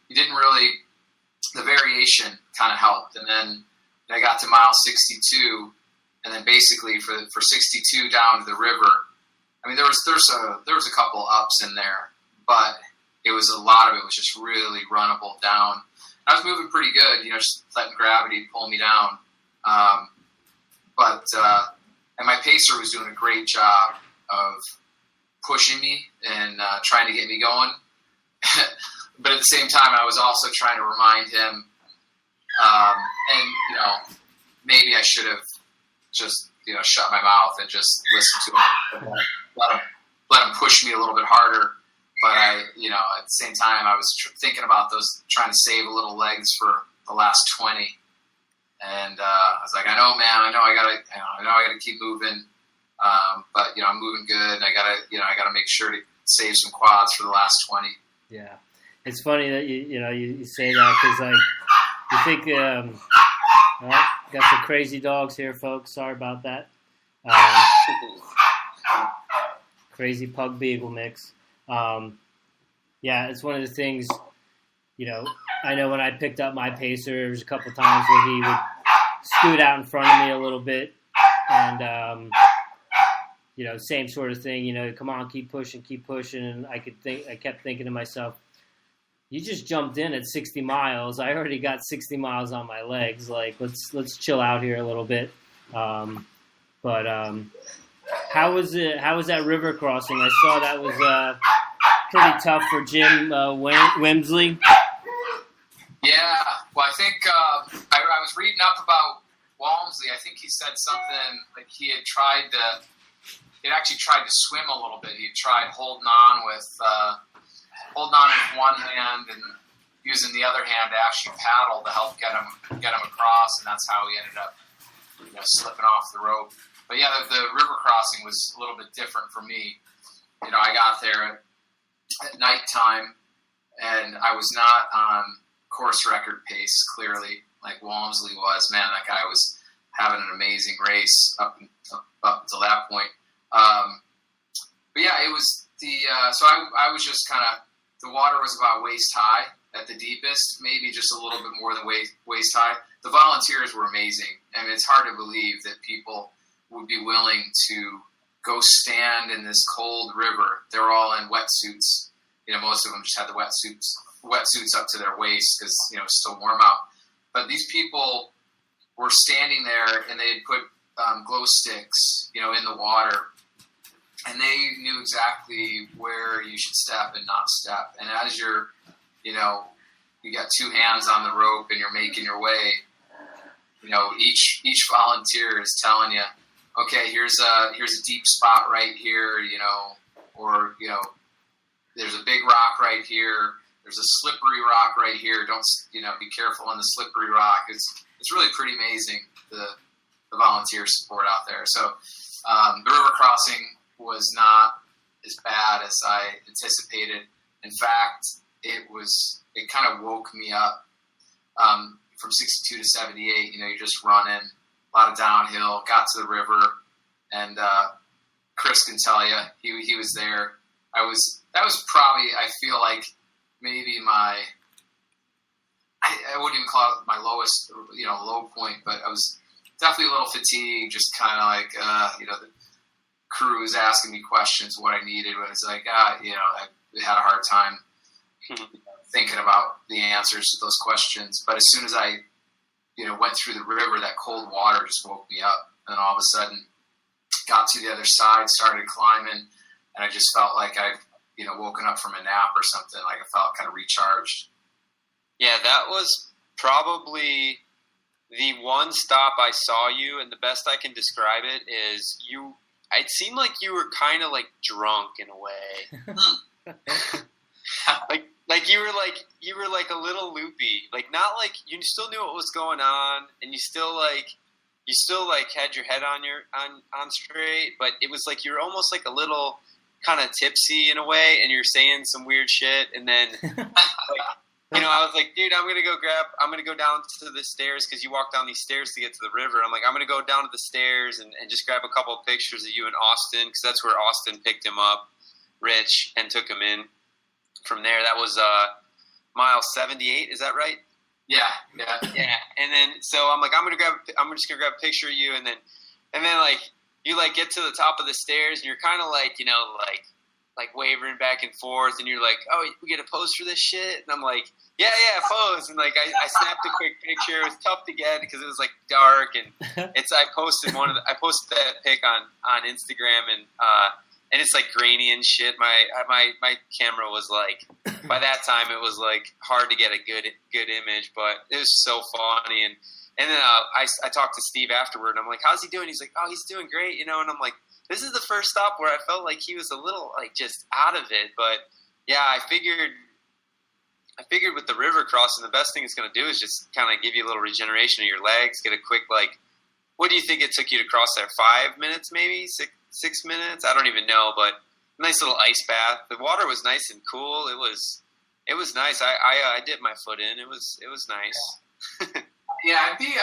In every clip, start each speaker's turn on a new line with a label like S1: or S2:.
S1: you didn't really, the variation kind of helped. And then I got to mile 62, and then basically for 62 down to the river, I mean, there was a couple ups in there, but a lot of it was just really runnable down. I was moving pretty good, just letting gravity pull me down. And my pacer was doing a great job of pushing me and trying to get me going. But at the same time, I was also trying to remind him, maybe I should have just, shut my mouth and just listened to him, let him push me a little bit harder. But at the same time, I was thinking about trying to save a little legs for the last 20. And I was like, I know, man, I gotta keep moving. But I'm moving good, and I gotta make sure to save some quads for the last 20.
S2: Yeah, it's funny that you say that, because you think got some crazy dogs here, folks. Sorry about that. Crazy pug beagle mix. It's one of the things. I know when I picked up my pacer, there was a couple times where he would scoot out in front of me a little bit, and same sort of thing. Come on, keep pushing, and I kept thinking to myself, you just jumped in at 60 miles. I already got 60 miles on my legs. Like, let's chill out here a little bit. How was it? How was that river crossing? I saw that was pretty tough for Jim Wimsley.
S1: Yeah, well, I think I was reading up about Walmsley. I think he said something like he had actually tried to swim a little bit. He had tried holding on with one hand and using the other hand to actually paddle to help get him across, and that's how he ended up slipping off the rope. But yeah, the river crossing was a little bit different for me. I got there at nighttime, and I was not on course record pace, clearly, like Walmsley was. Man, that guy was having an amazing race up until that point. But yeah, it was so I was just kind of, the water was about waist high at the deepest, maybe just a little bit more than waist high. The volunteers were amazing. I mean, it's hard to believe that people would be willing to go stand in this cold river. They were all in wetsuits. Most of them just had the wetsuits up to their waist because, it's still warm out. But these people were standing there, and they had put glow sticks, in the water, and they knew exactly where you should step and not step. And as you're, you got two hands on the rope and you're making your way, each volunteer is telling you, okay, here's a deep spot right here, or there's a big rock right here. There's a slippery rock right here. Don't, be careful on the slippery rock. It's really pretty amazing, the volunteer support out there. So the river crossing was not as bad as I anticipated. In fact, it kind of woke me up from 62 to 78. You're just running, a lot of downhill, got to the river, and Chris can tell you, he was there. That was probably, I feel like, maybe I wouldn't even call it my lowest, low point, but I was definitely a little fatigued, just kind of like, the crew was asking me questions, what I needed, when it's like, I had a hard time thinking about the answers to those questions. But as soon as I, went through the river, that cold water just woke me up. And then all of a sudden, got to the other side, started climbing, and I just felt like I'd, woken up from a nap or something. Like I felt kind of recharged.
S3: Yeah, that was probably the one stop I saw you, and the best I can describe it is it seemed like you were kind of like drunk in a way. like you were like a little loopy. Like, not like you still knew what was going on, and you still had your head on straight, but it was like you were almost like a little kind of tipsy in a way, and you're saying some weird shit, and then I was like, dude, I'm gonna go down to the stairs, because you walk down these stairs to get to the river. I'm like, I'm gonna go down to the stairs and just grab a couple of pictures of you and Austin, because that's where Austin picked him up, Rich, and took him in from there. That was mile 78. Is that right?
S1: Yeah.
S3: Yeah. And then so I'm like, I'm just gonna grab a picture of you, and then like you like get to the top of the stairs, and you're kind of like, like wavering back and forth, and you're like, oh, we get a pose for this shit, and I'm like, yeah, pose, and like I snapped a quick picture. It was tough to get because it was like dark, and I posted that pic on Instagram, and it's like grainy and shit. My camera was like, by that time it was like hard to get a good image, but it was so funny. And then I talked to Steve afterward, and I'm like, how's he doing? He's like, oh, he's doing great, and I'm like, this is the first stop where I felt like he was a little like just out of it. But yeah, I figured with the river crossing, the best thing it's going to do is just kind of give you a little regeneration of your legs, get a quick, like, what do you think it took you to cross there? 5 minutes, maybe 6 minutes? I don't even know, but nice little ice bath. The water was nice and cool. It was nice. I dipped my foot in. It was nice.
S1: Yeah, I'd be,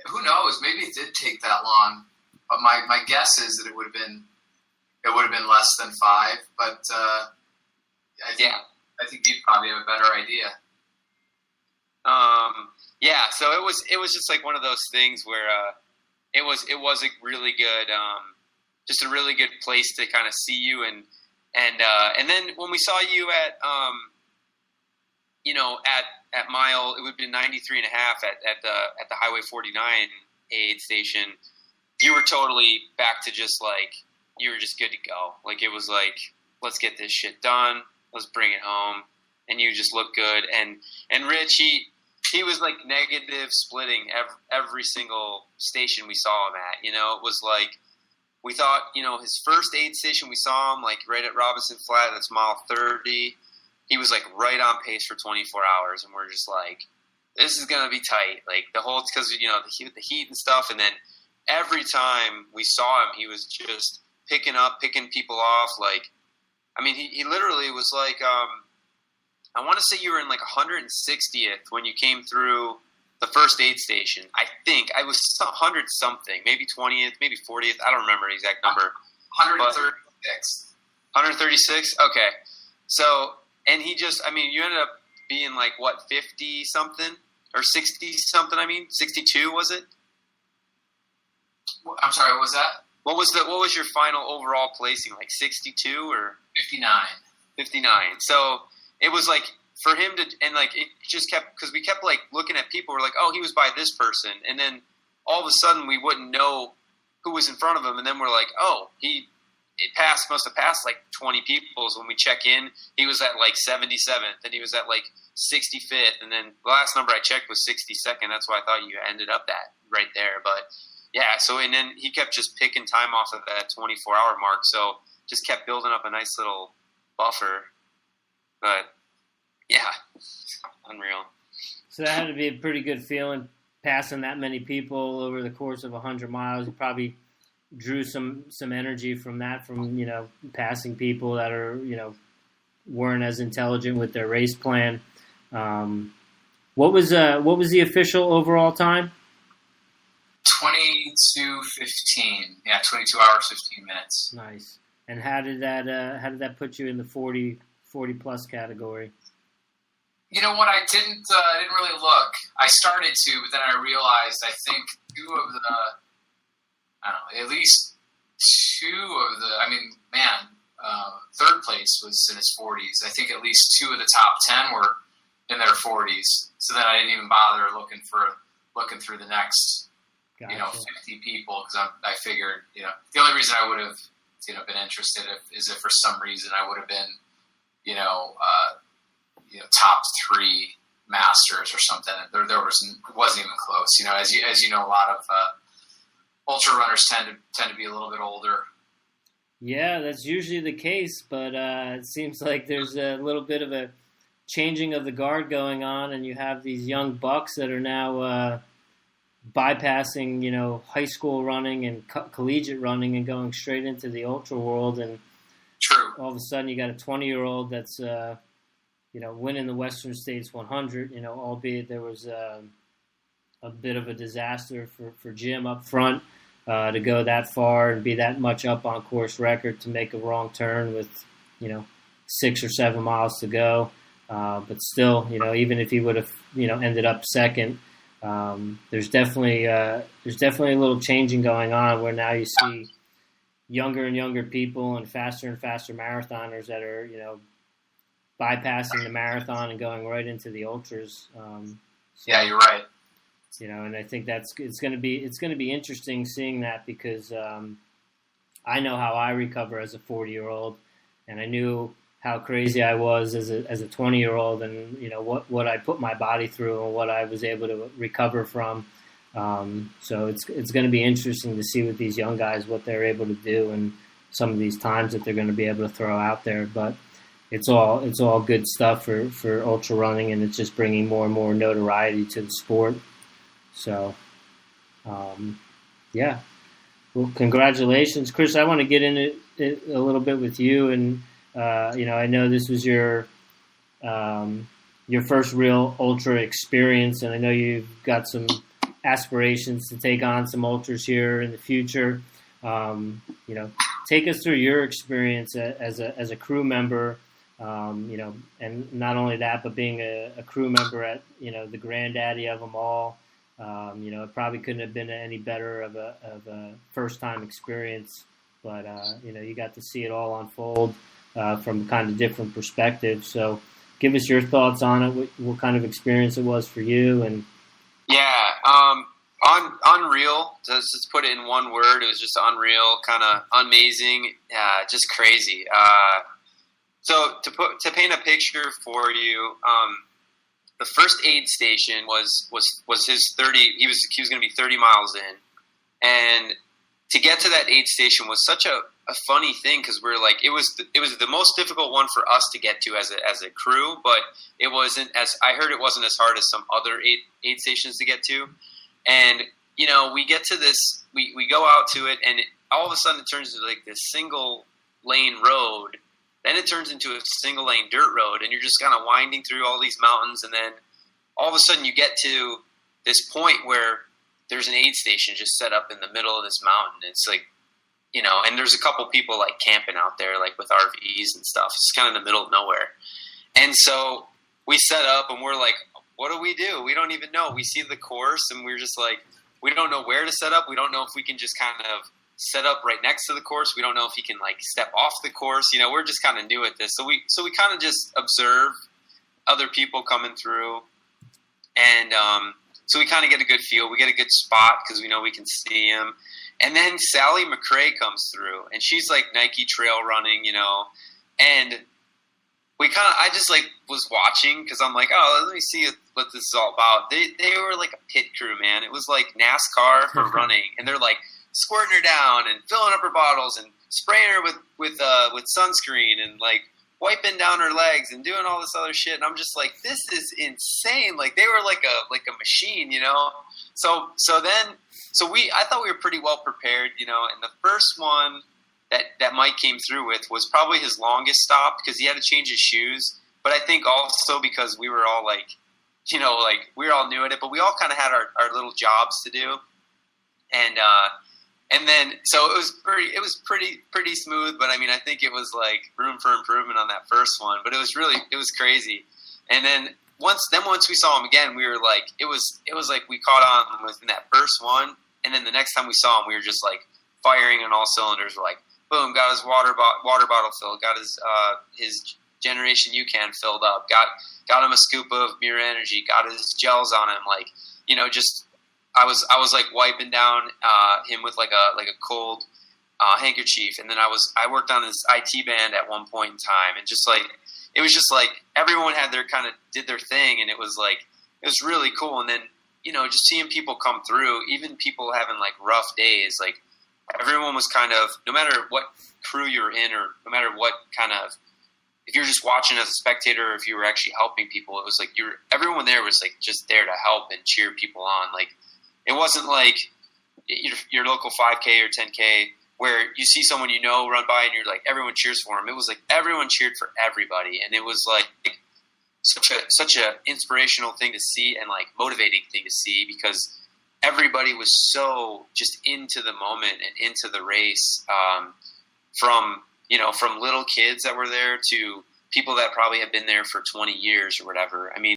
S1: who knows? Maybe it did take that long. But my guess is that it would have been less than 5. But I think you'd probably have a better idea.
S3: Yeah. So it was just like one of those things where it was a really good, just a really good place to kind of see you, and then when we saw you at at mile, it would be 93 and a half at the Highway 49 aid station. You were totally back to just like, you were just good to go. Like, it was like, let's get this shit done. Let's bring it home. And you just look good. And Rich, he was like negative splitting every single station we saw him at. It was like, we thought, his first aid station, we saw him like right at Robinson Flat. That's mile 30. He was like right on pace for 24 hours. And we're just like, this is going to be tight. Like the whole, because, the heat and stuff. And then every time we saw him, he was just picking people off. Like, I mean, he literally was like, I want to say you were in like 160th when you came through the first aid station. I think I was 100 something, maybe 20th, maybe 40th. I don't remember the exact number.
S1: 136.
S3: 136. Okay. So, and he just, I mean, you ended up being like what, 50 something or 60 something? I mean, 62 was it?
S1: I'm sorry, what was that?
S3: What was your final overall placing? Like 62 or
S1: 59?
S3: 59. So it was like for him to, and like it just kept, because we kept like looking at people. We're like, oh, he was by this person, and then all of a sudden we wouldn't know who was in front of him, and then we're like, oh, must have passed like 20 people. So when we check in, he was at like 77th, and he was at like 65th, and then the last number I checked was 62nd. That's why I thought you ended up at right there, but. Yeah, so and then he kept just picking time off of that 24-hour mark, so just kept building up a nice little buffer. But, yeah, unreal.
S2: So that had to be a pretty good feeling, passing that many people over the course of 100 miles. You probably drew some energy from that, from, passing people that are, weren't as intelligent with their race plan. What was the official overall time?
S1: 22:15. Yeah, 22 hours 15 minutes.
S2: Nice. And how did that put you in the 40 plus category?
S1: You know what? I didn't really look. I started to, but then I realized I think at least two of the. I mean, man, third place was in his 40s. I think at least 2 of the top 10 were in their 40s. So then I didn't even bother looking through the next.
S2: Gotcha.
S1: 50 people, because I figured, the only reason I would have, been interested is if for some reason I would have been, top 3 masters or something. There wasn't even close. As you know, a lot of ultra runners tend to be a little bit older.
S2: Yeah, that's usually the case, but it seems like there's a little bit of a changing of the guard going on, and you have these young bucks that are now. Bypassing, high school running and collegiate running and going straight into the ultra world. And
S1: True.
S2: All of a sudden you got a 20-year-old that's, winning the Western States 100, albeit there was a bit of a disaster for Jim up front to go that far and be that much up on course record to make a wrong turn with, 6 or 7 miles to go. But still, even if he would have, ended up second, there's definitely a little changing going on where now you see younger and younger people and faster marathoners that are, bypassing the marathon and going right into the ultras.
S1: Yeah, you're right.
S2: And I think it's going to be interesting seeing that because I know how I recover as a 40-year-old, and I knew how crazy I was as a 20-year-old, and what I put my body through and what I was able to recover from. So it's going to be interesting to see with these young guys what they're able to do and some of these times that they're going to be able to throw out there. But it's all good stuff for ultra running, and it's just bringing more and more notoriety to the sport. So, yeah. Well, congratulations, Chris. I want to get into it a little bit with you, and I know this was your first real ultra experience, and I know you've got some aspirations to take on some ultras here in the future. Take us through your experience as a crew member. And not only that, but being a crew member at the granddaddy of them all. It probably couldn't have been any better of a first time experience, but you got to see it all unfold from kind of different perspectives. So, give us your thoughts on it. What kind of experience it was for you? And
S3: unreal. Just put it in one word. It was just unreal, kind of amazing, just crazy. So to paint a picture for you, the first aid station was his 30. He was going to be 30 miles in, and to get to that aid station was such a funny thing because we're like it was the most difficult one for us to get to as a crew, but it wasn't as I heard it wasn't as hard as some other aid stations to get to, and we get to this, we go out to it, and all of a sudden it turns into like this single lane road. Then it turns into a single lane dirt road, and you're just kind of winding through all these mountains, and then all of a sudden you get to this point where there's an aid station just set up in the middle of this mountain. It's like, and there's a couple people like camping out there, like with RVs and stuff. It's kind of in the middle of nowhere. And so we set up, and we're like, what do? We don't even know. We see the course, and we're just like, we don't know where to set up. We don't know if we can just kind of set up right next to the course. We don't know if he can like step off the course. We're just kind of new at this. So we kind of just observe other people coming through. And so we kind of get a good feel. We get a good spot because we know we can see him. And then Sally McRae comes through, and she's like Nike trail running, and I just like was watching because I'm like, oh, let me see what this is all about. They were like a pit crew, man. It was like NASCAR for running, and they're like squirting her down and filling up her bottles and spraying her with sunscreen and like wiping down her legs and doing all this other shit. And I'm just like, this is insane. Like they were like a machine, So I thought we were pretty well prepared, and the first one that Mike came through with was probably his longest stop because he had to change his shoes. But I think also because we were all like, we were all new at it, but we all kind of had our little jobs to do. And then, so it was pretty smooth, but I mean, I think it was like room for improvement on that first one, but it was crazy. And then once we saw him again, we were like, it was like we caught on within that first one. And then the next time we saw him, we were just like firing on all cylinders. We're like, boom, got his water bottle filled, got his Generation UCAN filled up, got him a scoop of Mirror Energy, got his gels on him, like, just, I was like wiping down him with like a cold handkerchief, and then I worked on this IT band at one point in time, and just like it was just like everyone had their kind of did their thing, and it was really cool. And then just seeing people come through, even people having like rough days, like everyone was kind of, no matter what crew you're in, or no matter what kind of, if you're just watching as a spectator, or if you were actually helping people, it was like everyone there was like just there to help and cheer people on. Like, it wasn't like your local 5K or 10K where you see someone run by and you're like, everyone cheers for him. It was like everyone cheered for everybody, and it was like such a inspirational thing to see and like motivating thing to see, because everybody was so just into the moment and into the race, from little kids that were there to people that probably have been there for 20 years or whatever. I mean,